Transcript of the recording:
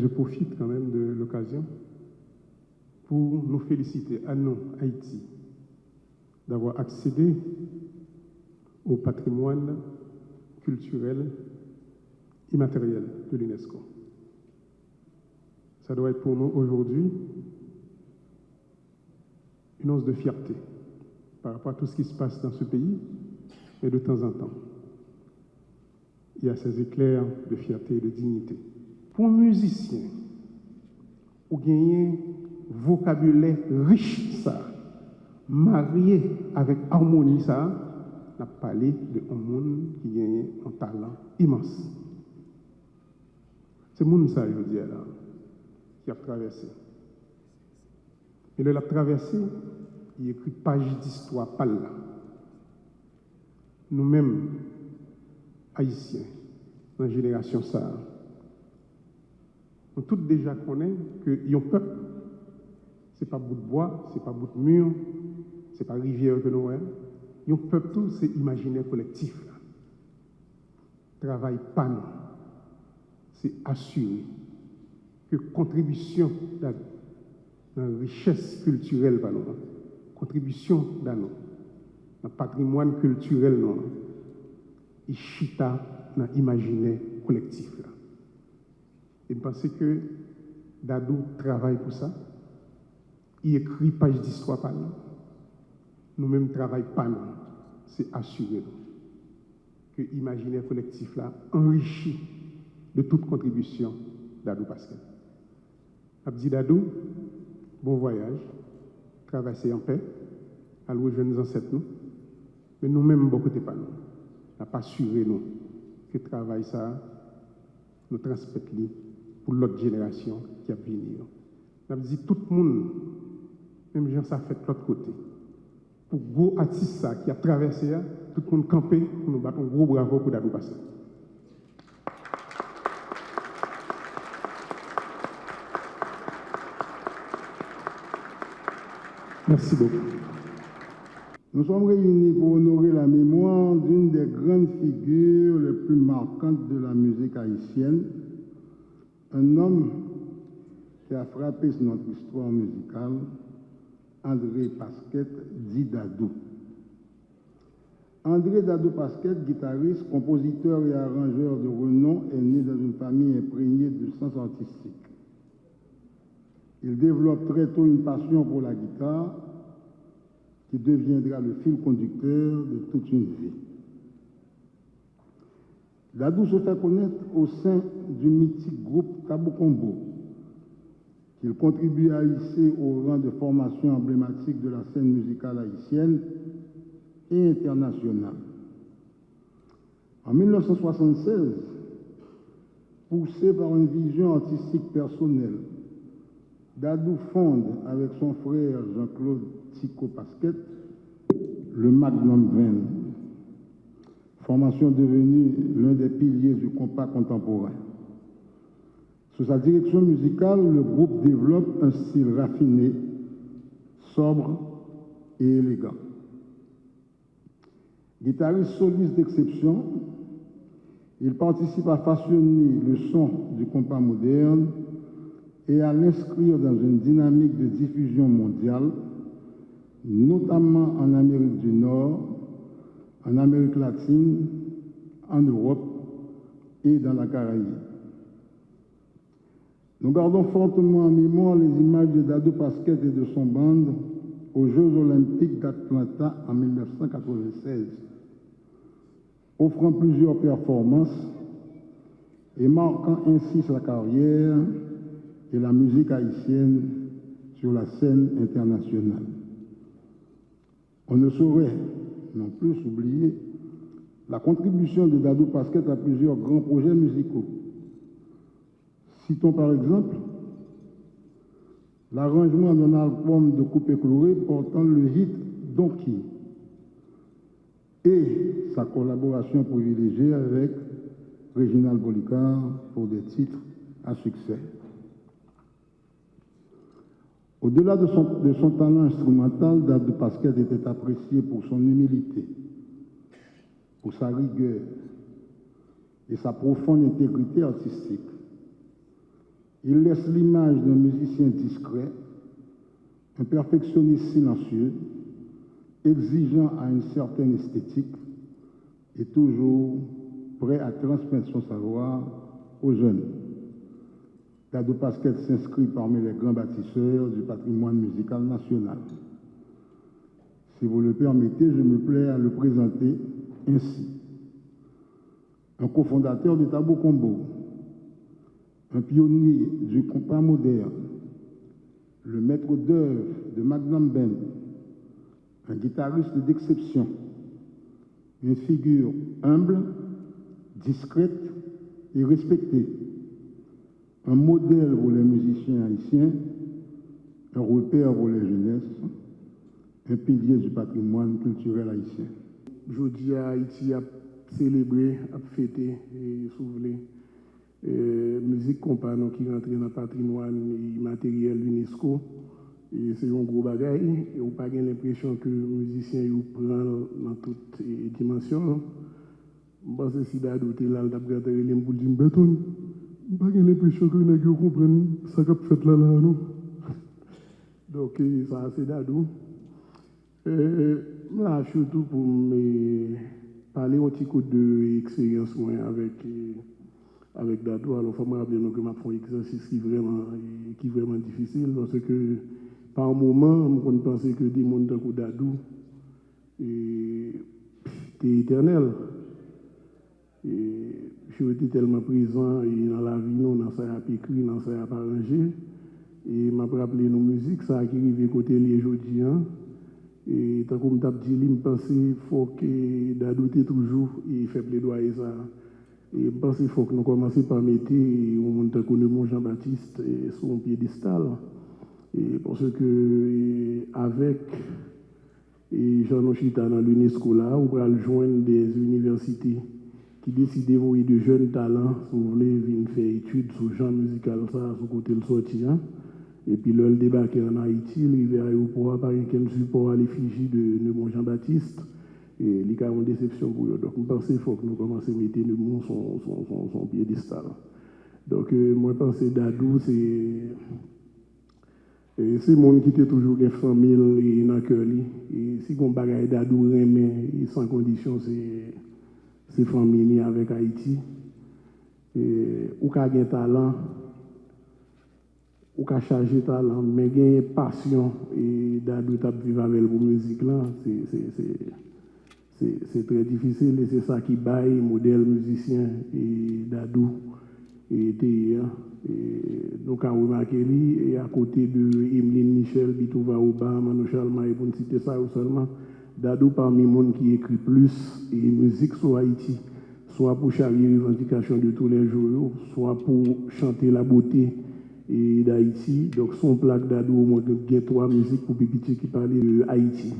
je profite quand même de l'occasion pour nous féliciter à nous, Haïti, d'avoir accédé au patrimoine culturel immatériel de l'UNESCO. Ça doit être pour nous aujourd'hui une once de fierté par rapport à tout ce qui se passe dans ce pays, et de temps en temps, il y a ces éclairs de fierté et de dignité. Pour un musicien, ou gagner vocabulaire riche, ça, marié avec harmonie, ça, on a parlé de un monde qui gagne un talent immense. C'est le monde, ça, je veux dire, là, qui a traversé. Et le l'a traversé, il écrit page d'histoire, pas là. Nous-mêmes, Haïtiens, dans la génération ça, on tous déjà connaît que un peuple, c'est pas bout de bois, c'est pas bout de mur, c'est pas rivière que nous avons. Un peuple tout, c'est imaginaire collectif. Là. Travail pas nous. C'est assurer que contribution dans la richesse culturelle par nous, contribution dans nous, dans le patrimoine culturel nous, il chita dans l'imaginaire collectif. Là. Et je pense que Dadou travaille pour ça. Il écrit page d'histoire par nous. Nous-mêmes travaillons pas nous. C'est assurer que l'imaginaire collectif là enrichit de toute contribution Dadou Pascal. Abdi Dadou, bon voyage, traverser en paix, à louer jeunes ancêtres nous, mais nous-mêmes, beaucoup de pas nous. On n'a pas assuré nous que le travail ça nous transmettre pour l'autre génération qui a venir. On a dit tout le monde, même gens ça fait de l'autre côté. Pour gros artiste ça qui a traversé, tout le monde campé pour nous battre un gros bravo pour Dadou Pascal. Merci beaucoup. Nous sommes réunis pour honorer la mémoire d'une des grandes figures les plus marquantes de la musique haïtienne, un homme qui a frappé notre histoire musicale, André Pasquet, dit Dadou. André Dadou Pasquet, guitariste, compositeur et arrangeur de renom, est né dans une famille imprégnée de sens artistique. Il développe très tôt une passion pour la guitare qui deviendra le fil conducteur de toute une vie. Dadou se fait connaître au sein du mythique groupe Cabo Combo, qu'il contribue à hisser au rang de formation emblématique de la scène musicale haïtienne et internationale. En 1976, poussé par une vision artistique personnelle, Dadou fonde avec son frère Jean-Claude Tico Pasquet le Magnum 20, formation devenue l'un des piliers du compas contemporain. Sous sa direction musicale, le groupe développe un style raffiné, sobre et élégant. Guitariste soliste d'exception, il participe à façonner le son du compas moderne et à l'inscrire dans une dynamique de diffusion mondiale, notamment en Amérique du Nord, en Amérique latine, en Europe et dans la Caraïbe. Nous gardons fortement en mémoire les images de Dadou Pasquet et de son band aux Jeux olympiques d'Atlanta en 1996, offrant plusieurs performances et marquant ainsi sa carrière et la musique haïtienne sur la scène internationale. On ne saurait non plus oublier la contribution de Dadou Pasquet à plusieurs grands projets musicaux. Citons par exemple l'arrangement d'un album de Coupé Chloré portant le hit Donkey et sa collaboration privilégiée avec Réginald Bolicard pour des titres à succès. Au-delà de son talent instrumental, Dadou Pasquet était apprécié pour son humilité, pour sa rigueur et sa profonde intégrité artistique. Il laisse l'image d'un musicien discret, un perfectionniste silencieux, exigeant à une certaine esthétique et toujours prêt à transmettre son savoir aux jeunes. Dadou Pasquet s'inscrit parmi les grands bâtisseurs du patrimoine musical national. Si vous le permettez, je me plais à le présenter ainsi. Un cofondateur de Tabo Combo, un pionnier du compas moderne, le maître d'œuvre de Magnum Band, un guitariste d'exception, une figure humble, discrète et respectée, un modèle pour les musiciens haïtiens, un repère pour les jeunesses, un pilier du patrimoine culturel haïtien. Aujourd'hui, Haïti a célébré, a fêté, et souvenir, musique compas qui rentre dans le patrimoine immatériel l'UNESCO. Et c'est un gros bagage. Et on n'a pas l'impression que les musiciens prennent dans toutes les dimensions. Je pense que si Dadou était là, il a regardé les boules d'une béton. Je n'ai pas l'impression que les gens comprennent ce qu'on fait là, non? Donc, ça, c'est Dadou. Là, surtout pour me parler un petit coup d'expérience avec Dadou. Alors, il faut me rappeler que je fais un exercice qui est vraiment difficile parce que par moment, on pensait que des gens comme Dadou étaient éternels. Je suis tellement présent dans la vie, dans ça à écrit, dans ça à arranger. Et m'a rappelé nos musiques, ça qui arrive côté les aujourd'hui. Et tant comme tu dit, je pense qu'il faut que Dadou ait toujours fait plaidoyer ça. Et je pense qu'il faut que nous commencions par mettre au monde comme Jean-Baptiste sur un piédestal. Et parce que avec Jean Chita dans l'UNESCO là, on va joindre des universités qui décident d'envoyer de jeunes talents, si vous voulez, venir faire études sur le genre musical, ça, sur côté le sortir. Et puis, le débarquer en Haïti, il à l'aéroport, par un support à l'effigie de mon Jean-Baptiste. Et il y a une déception pour eux. Donc, je pense qu'il faut que nous commencions à mettre son piédestal. Donc, moi, je pense que Dadou, c'est le monde qui était toujours une famille et dans le cœur. Et si on bagaille Dadou remet sans condition, c'est famille avec Haïti. Ou qu'a un talent, ou qu'a chargé talent, mais gagne passion et Dadou t'a vivre avec la musique là, c'est très difficile et c'est ça qui baille modèle musicien et Dadou et donc à remarquer lui et à côté de Emeline Michel, Bitouva Oba, Mano Chalma et pour ne citer ça ou seulement Dadou parmi les gens qui écrit plus et musique sur Haïti, soit pour charrier les revendications de tous les jours, soit pour chanter la beauté d'Haïti. Donc son plaque Dadou au moins de 3 musiques pour Pipiti qui parlait de Haïti.